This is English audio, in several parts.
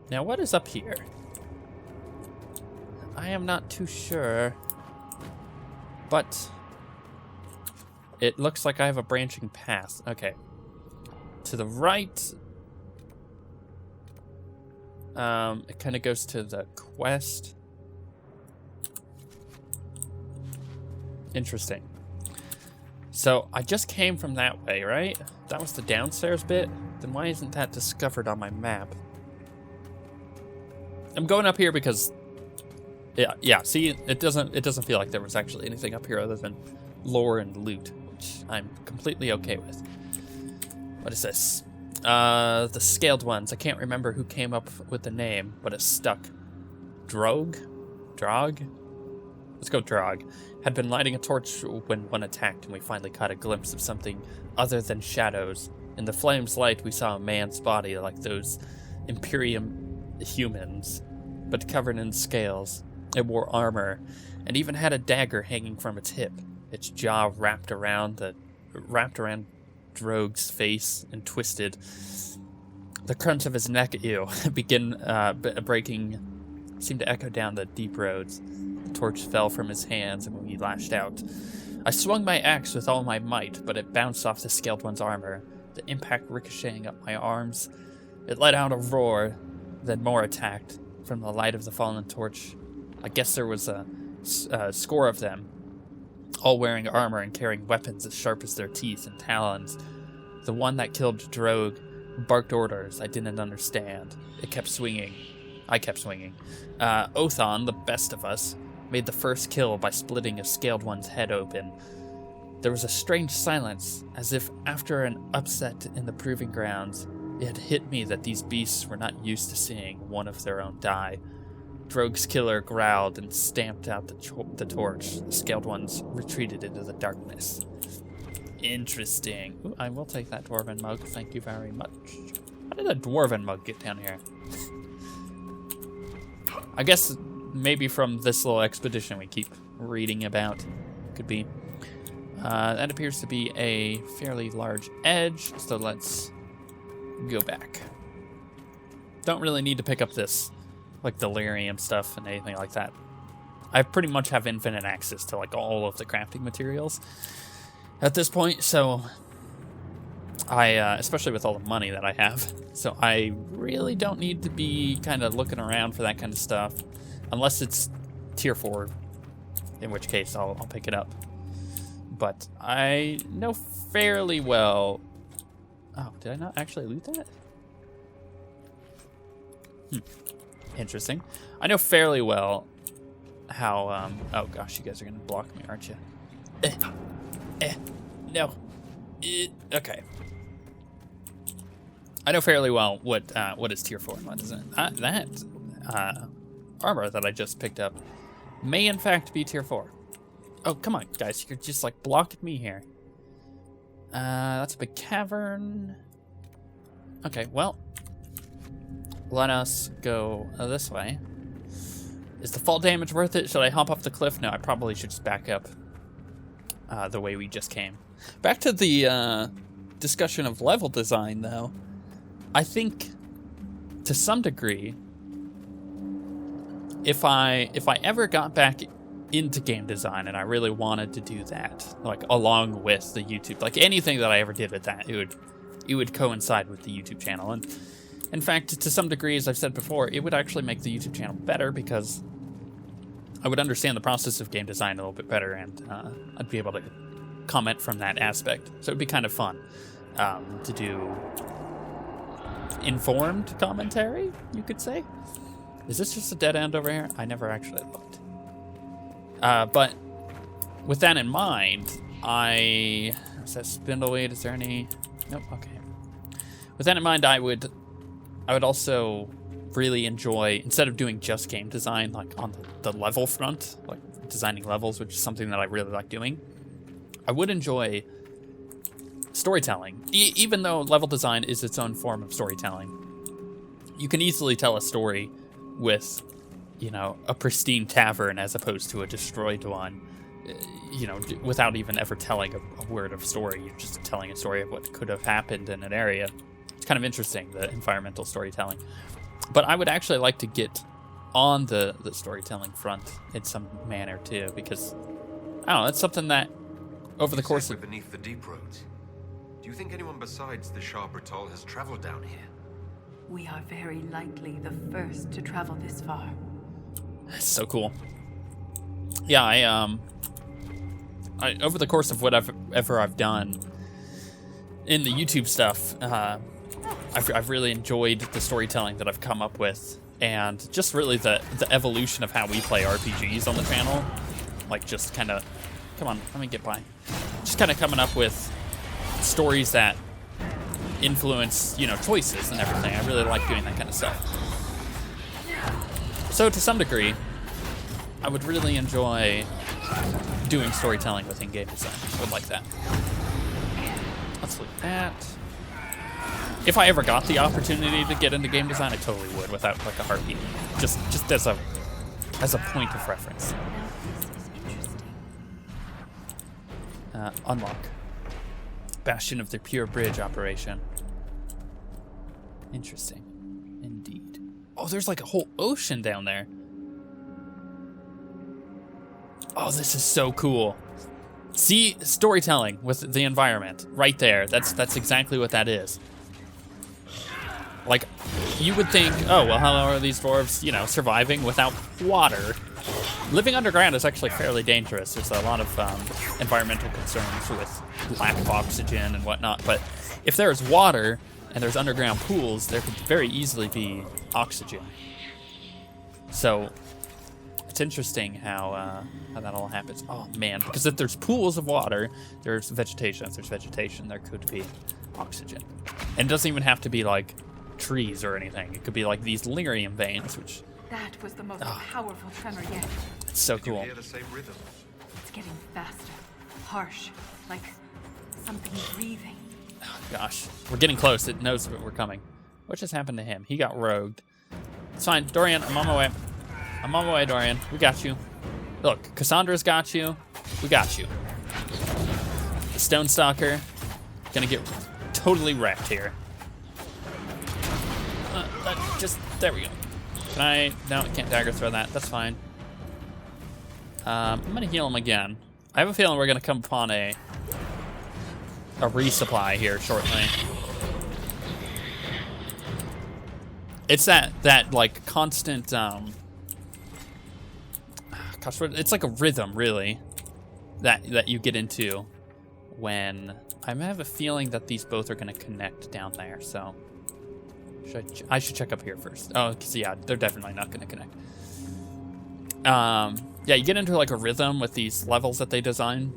Now, what is up here? I am not too sure, but it looks like I have a branching path. Okay. To the right, it kind of goes to the quest. Interesting. So I just came from that way, right? That was the downstairs bit? Then why isn't that discovered on my map? I'm going up here because, yeah. See, it doesn't feel like there was actually anything up here other than lore and loot, which I'm completely okay with. What is this? The scaled ones. I can't remember who came up with the name, but it stuck. Drog? Let's go Drog. Had been lighting a torch when one attacked, and we finally caught a glimpse of something other than shadows. In the flame's light, we saw a man's body like those Imperium humans, but covered in scales. It wore armor, and even had a dagger hanging from its hip. Its jaw wrapped around Drogue's face and twisted. The crunch of his neck, breaking, seemed to echo down the deep roads. The torch fell from his hands, and when he lashed out, I swung my axe with all my might, but it bounced off the scaled one's armor, the impact ricocheting up my arms. It let out a roar, then more attacked. From the light of the fallen torch, I guess there was a score of them, all wearing armor and carrying weapons as sharp as their teeth and talons. The one that killed Drogue barked orders I didn't understand. It kept swinging. I kept swinging. Othon, the best of us, made the first kill by splitting a scaled one's head open. There was a strange silence, as if after an upset in the proving grounds, it had hit me that these beasts were not used to seeing one of their own die. Drogue's killer growled and stamped out the torch. The scaled ones retreated into the darkness. Interesting. Ooh, I will take that dwarven mug. Thank you very much. How did a dwarven mug get down here? I guess maybe from this little expedition we keep reading about. Could be. That appears to be a fairly large edge, so let's go back. Don't really need to pick up this, like, delirium stuff and anything like that. I pretty much have infinite access to, like, all of the crafting materials at this point, so I, especially with all the money that I have, so I really don't need to be kind of looking around for that kind of stuff, unless it's tier 4, in which case I'll pick it up. But I know fairly well... Oh, did I not actually loot that? Interesting. I know fairly well how, oh gosh, you guys are gonna block me, aren't you? No. Okay. I know fairly well what is tier 4 and what isn't. That armor that I just picked up may in fact be tier 4. Oh, come on, guys, you're just like blocking me here. That's a big cavern. Okay, well, let us go this way. Is the fall damage worth it? Should I hop off the cliff? No, I probably should just back up the way we just came. Back to the discussion of level design, though. I think, to some degree, if I ever got back into game design and I really wanted to do that, like along with the YouTube, like anything that I ever did with that, it would coincide with the YouTube channel. And in fact, to some degree, as I've said before, it would actually make the YouTube channel better because I would understand the process of game design a little bit better, and I'd be able to comment from that aspect. So it'd be kind of fun to do informed commentary, you could say. Is this just a dead end over here? I never actually looked. But with that in mind, is that spindleweed? Is there any? Nope. Okay. With that in mind, I would also really enjoy, instead of doing just game design, like on the level front, like designing levels, which is something that I really like doing, I would enjoy storytelling. Even though level design is its own form of storytelling, you can easily tell a story with, you know, a pristine tavern as opposed to a destroyed one. you know, without even ever telling a word of story. You're just telling a story of what could have happened in an area. It's kind of interesting, the environmental storytelling. But I would actually like to get on the storytelling front in some manner too, because I don't know, it's something that over the course of beneath the deep roads. Do you think anyone besides the Shah Bratol has traveled down here? We are very likely the first to travel this far. That's so cool. Yeah, I over the course of whatever I've done in the YouTube stuff, I've really enjoyed the storytelling that I've come up with, and just really the evolution of how we play RPGs on the channel. Like, just kind of, come on, let me get by. Just kind of coming up with stories that influence, you know, choices and everything. I really like doing that kind of stuff. So to some degree, I would really enjoy doing storytelling with in-game design. I would like that. Let's look at. If I ever got the opportunity to get into game design, I totally would, without like a heartbeat. Just as a point of reference. Unlock. Bastion of the Pure Bridge operation. Interesting. Indeed. Oh, there's like a whole ocean down there. Oh, this is so cool. See, storytelling with the environment right there. That's exactly what that is. Like, you would think, oh, well, how are these dwarves, you know, surviving without water? Living underground is actually fairly dangerous. There's a lot of environmental concerns with lack of oxygen and whatnot. But if there's water and there's underground pools, there could very easily be oxygen. So it's interesting how that all happens. Oh, man, because if there's pools of water, there's vegetation. If there's vegetation, there could be oxygen. And it doesn't even have to be like trees or anything. It could be like these lyrium veins, which... That was the most powerful tremor yet. It's so cool. You hear the same rhythm? It's getting faster, harsh, like something breathing. Oh, gosh, we're getting close. It knows that we're coming. What just happened to him? He got rogued. It's fine, Dorian. I'm on my way. I'm on my way, Dorian. We got you. Look, Cassandra's got you. We got you. The Stone Stalker gonna get totally wrecked here. There we go. Can I? No, I can't dagger throw that. That's fine. I'm gonna heal him again. I have a feeling we're gonna come upon a resupply here shortly. It's that like constant gosh, it's like a rhythm really that you get into when I have a feeling that these both are gonna connect down there. So. I should check up here first. Oh, because yeah, they're definitely not going to connect. Yeah, you get into like a rhythm with these levels that they design,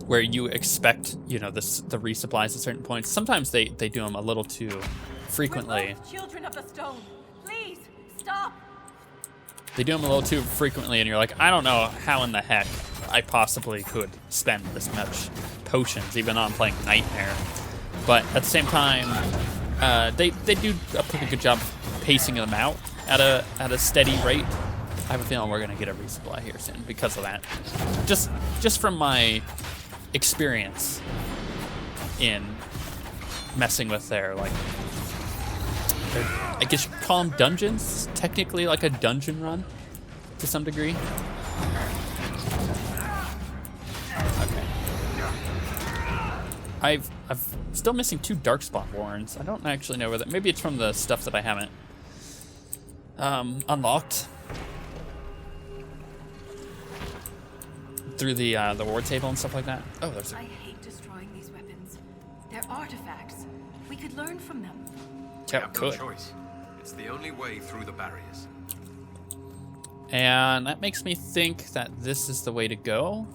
where you expect, you know, the resupplies at certain points. Sometimes they do them a little too frequently. We're both children of the stone. Please stop. They do them a little too frequently, and you're like, I don't know how in the heck I possibly could spend this much potions, even though I'm playing Nightmare. But at the same time. They do a pretty good job pacing them out at a steady rate. I have a feeling we're gonna get a resupply here soon because of that. Just from my experience in messing with their like, I guess you could call them dungeons. Technically, like a dungeon run to some degree. Okay. I've still missing 2 Darkspawn Warrens. I don't actually know where that. Maybe it's from the stuff that I haven't unlocked through the war table and stuff like that. Oh, there's. I hate destroying these weapons. They're artifacts. We could learn from them. Yeah, we have no choice. It's the only way through the barriers. And that makes me think that this is the way to go.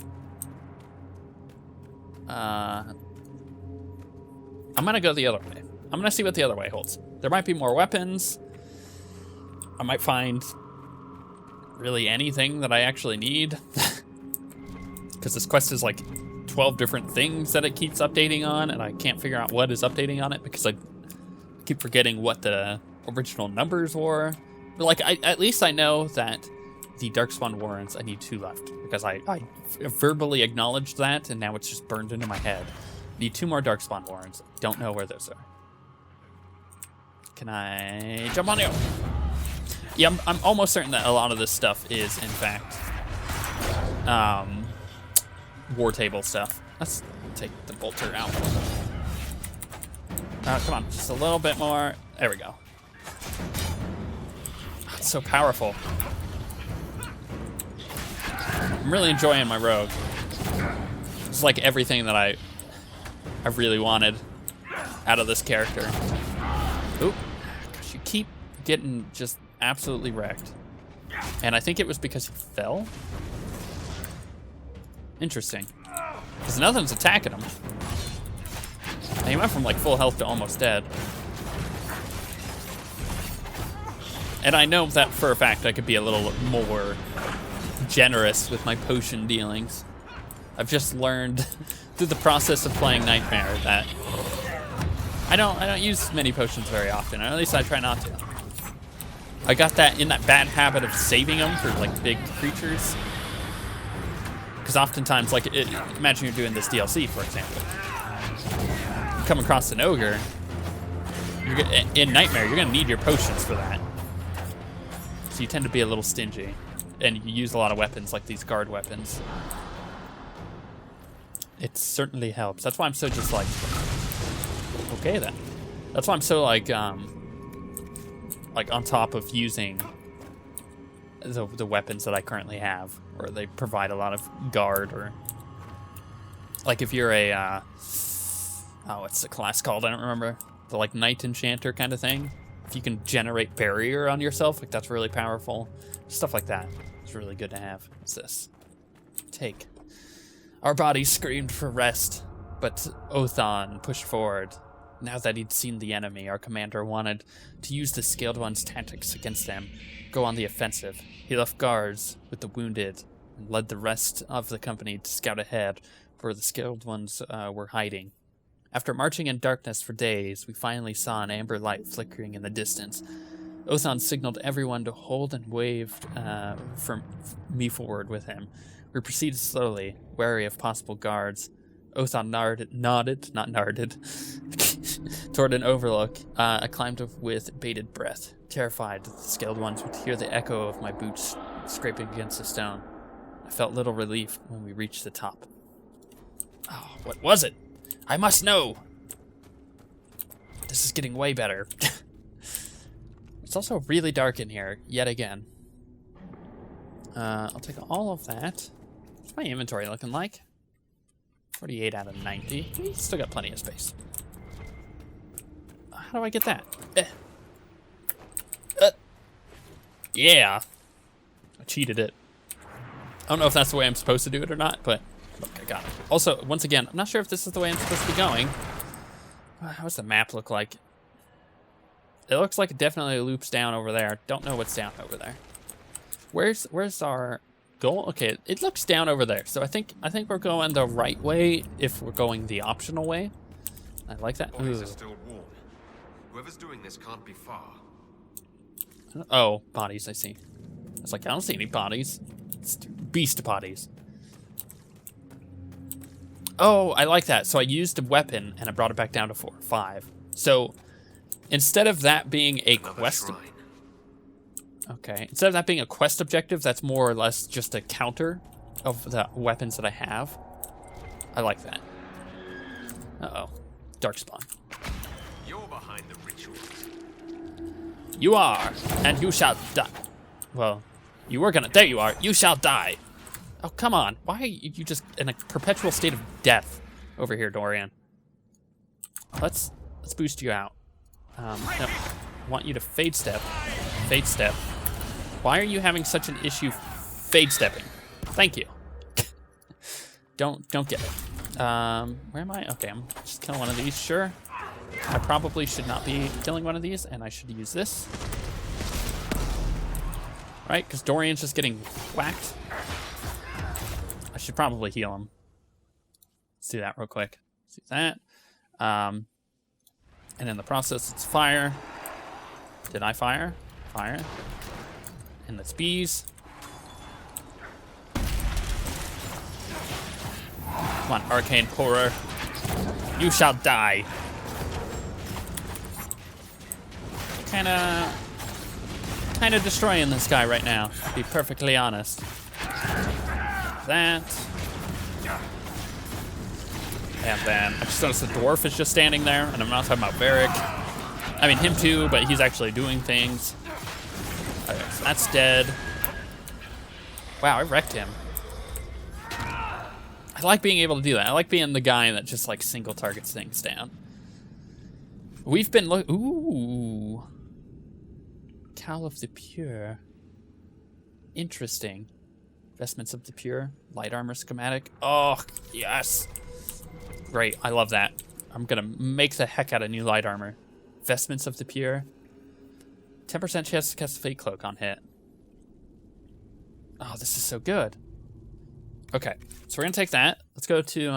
I'm gonna go the other way. I'm gonna see what the other way holds. There might be more weapons. I might find really anything that I actually need. Because this quest is like 12 different things that it keeps updating on, and I can't figure out what is updating on it because I keep forgetting what the original numbers were. But like, at least I know that the Darkspawn Warrens, I need 2 left. Because I verbally acknowledged that, and now it's just burned into my head. Need 2 more Darkspawn Warrens. Don't know where those are. Can I jump on you? Yeah, I'm almost certain that a lot of this stuff is, in fact, war table stuff. Let's take the bolter out. Come on, just a little bit more. There we go. It's so powerful. I'm really enjoying my rogue. It's like everything that I really wanted out of this character. Oop. Gosh, you keep getting just absolutely wrecked. And I think it was because he fell. Interesting. Because nothing's attacking him. And he went from like full health to almost dead. And I know that for a fact I could be a little more generous with my potion dealings. I've just learned through the process of playing Nightmare that I don't use many potions very often, or at least I try not to. I got that in that bad habit of saving them for like big creatures. Because oftentimes, like, imagine you're doing this DLC, for example. You come across an ogre, in Nightmare, you're gonna need your potions for that. So you tend to be a little stingy. And you use a lot of weapons, like these guard weapons. It certainly helps. That's why I'm so just like, okay then. That's why I'm so like on top of using the weapons that I currently have, or they provide a lot of guard, or like if you're a what's the class called? I don't remember. The like Knight Enchanter kind of thing. If you can generate barrier on yourself, like that's really powerful. Stuff like that. It's really good to have. What's this? Take. Our bodies screamed for rest, but Othon pushed forward. Now that he'd seen the enemy, our commander wanted to use the Scaled One's tactics against them, go on the offensive. He left guards with the wounded and led the rest of the company to scout ahead where the Scaled Ones were hiding. After marching in darkness for days, we finally saw an amber light flickering in the distance. Othon signaled everyone to hold and waved from me forward with him. We proceeded slowly, wary of possible guards. Othon nodded, toward an overlook. I climbed up with bated breath, terrified that the Scaled Ones would hear the echo of my boots scraping against the stone. I felt little relief when we reached the top. Oh, what was it? I must know! This is getting way better. It's also really dark in here, yet again. I'll take all of that. What's my inventory looking like? 48 out of 90. We still got plenty of space. How do I get that? Yeah. I cheated it. I don't know if that's the way I'm supposed to do it or not, but look, I got it. Also, once again, I'm not sure if this is the way I'm supposed to be going. What's the map look like? It looks like it definitely loops down over there. Don't know what's down over there. Where's our goal? Okay, it looks down over there. So I think we're going the right way if we're going the optional way. I like that. Bodies are still warm. Whoever's doing this can't be far. Oh, bodies, I see. I was like, I don't see any bodies. It's beast bodies. Oh, I like that. So I used a weapon and I brought it back down to 4 or 5. So instead of that being a quest... Okay, instead of that being a quest objective, that's more or less just a counter of the weapons that I have. I like that. Uh-oh. Darkspawn. You're behind the rituals. You are, and you shall die. Well, you were gonna... There you are. You shall die. Oh, come on. Why are you just in a perpetual state of death over here, Dorian? Let's boost you out. No, I want you to fade step. Fade step. Why are you having such an issue fade stepping? Thank you. Don't get it. Where am I? Okay, I'm just killing one of these, sure. I probably should not be killing one of these, and I should use this. Right, because Dorian's just getting whacked. I should probably heal him. Let's do that real quick. Let's do that. And in the process, it's fire. Did I fire? Fire. And it's bees. Come on, arcane horror. You shall die. Kinda destroying this guy right now, to be perfectly honest. That. And then I just noticed the dwarf is just standing there, and I'm not talking about Varric. I mean, him too, but he's actually doing things. Okay, so that's dead. Wow, I wrecked him. I like being able to do that. I like being the guy that just like single targets things down. We've been ooh. Cowl of the Pure. Interesting. Vestments of the Pure. Light armor schematic. Oh, yes. Great, I love that. I'm gonna make the heck out of new light armor. Vestments of the Pure. 10% chance to cast a Fate Cloak on hit. Oh, this is so good. Okay, so we're gonna take that. Let's go to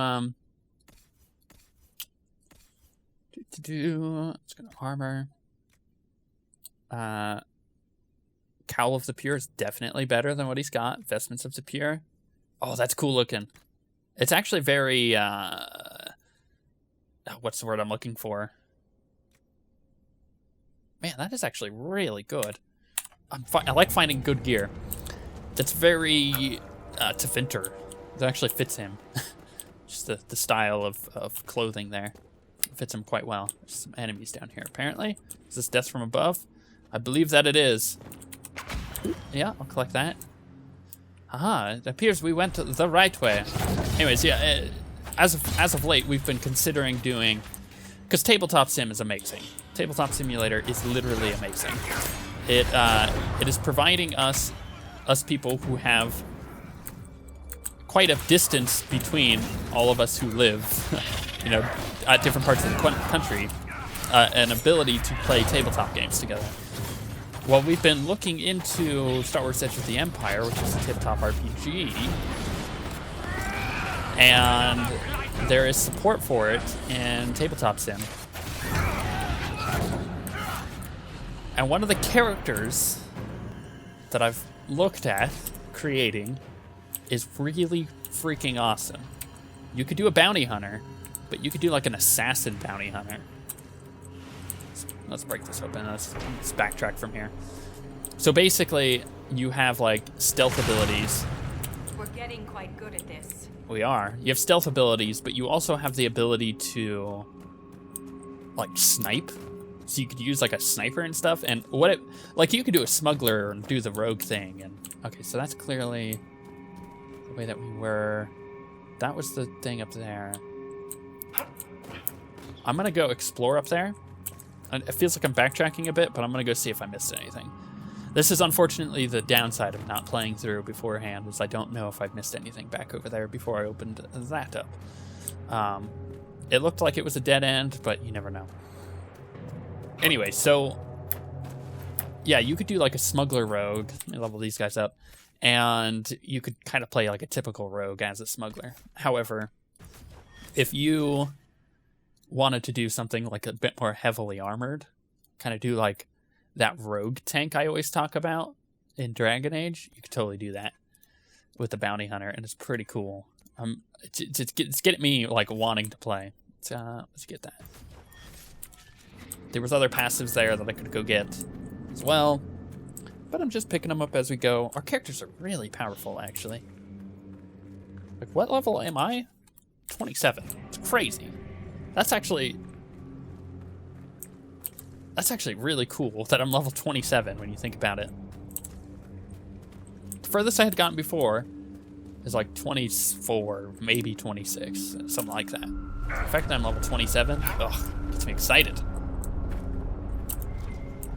let's go to armor. Cowl of the Pure is definitely better than what he's got. Vestments of the Pure. Oh, that's cool looking. It's actually very, what's the word I'm looking for? Man, that is actually really good. I like finding good gear. It's very, Tevinter. It actually fits him. Just the style of clothing there. It fits him quite well. There's some enemies down here, apparently. Is this death from above? I believe that it is. Yeah, I'll collect that. Aha, it appears we went the right way. Anyways, yeah, as of late, we've been considering doing, because Tabletop Sim is amazing. Tabletop Simulator is literally amazing. It is providing us people who have quite a distance between all of us who live, you know, at different parts of the country, an ability to play tabletop games together. Well, we've been looking into Star Wars Edge of the Empire, which is a tabletop RPG, and there is support for it in Tabletop Sim. And one of the characters that I've looked at creating is really freaking awesome. You could do a bounty hunter, but you could do like an assassin bounty hunter. Let's break this open. Let's backtrack from here. So basically, you have like stealth abilities. We're getting quite good at this. We are. You have stealth abilities, but you also have the ability to like snipe. So you could use like a sniper and stuff. And like you could do a smuggler and do the rogue thing. And okay, so that's clearly the way that we were. That was the thing up there. I'm gonna go explore up there. It feels like I'm backtracking a bit, but I'm going to go see if I missed anything. This is unfortunately the downside of not playing through beforehand, is I don't know if I've missed anything back over there before I opened that up. It looked like it was a dead end, but you never know. Anyway, so yeah, you could do like a smuggler rogue. Let me level these guys up. And you could kind of play like a typical rogue as a smuggler. However, if you wanted to do something like a bit more heavily armored, kind of do like that rogue tank I always talk about in Dragon Age, you could totally do that with the bounty hunter, and it's pretty cool. It's getting me like wanting to play. Let's get that. There was other passives there that I could go get as well, but I'm just picking them up as we go. Our characters are really powerful, actually. Like, what level am I? 27. It's crazy. That's actually really cool that I'm level 27 when you think about it. The furthest I had gotten before is like 24, maybe 26, something like that. The fact that I'm level 27, gets me excited.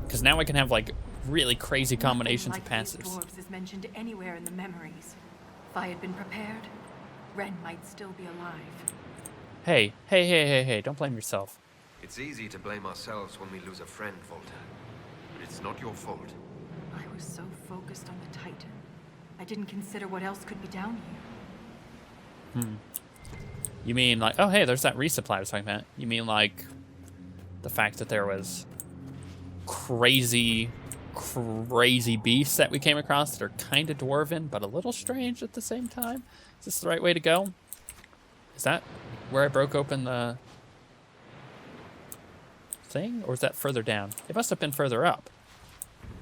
Because now I can have like really crazy combinations of passives. Dwarves is mentioned anywhere in the memories. If I had been prepared, Ren might still be alive. Hey, don't blame yourself. It's easy to blame ourselves when we lose a friend, Volta. But it's not your fault. I was so focused on the Titan. I didn't consider what else could be down here. You mean like, oh hey, there's that resupply I was talking about. You mean like the fact that there was crazy beasts that we came across that are kind of dwarven, but a little strange at the same time? Is this the right way to go? Is that where I broke open the thing? Or is that further down? It must have been further up.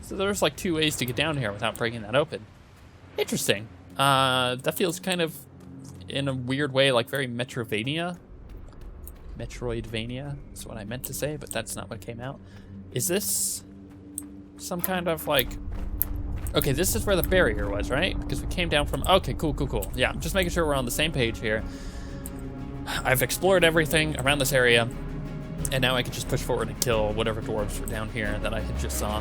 So there's like 2 ways to get down here without breaking that open. Interesting. That feels kind of, in a weird way, like very Metroidvania. Metroidvania is what I meant to say, but that's not what came out. Is this some kind of like... Okay, this is where the barrier was, right? Because we came down from... Okay, cool. Yeah, I'm just making sure we're on the same page here. I've explored everything around this area, and now I can just push forward and kill whatever dwarves were down here that I had just saw.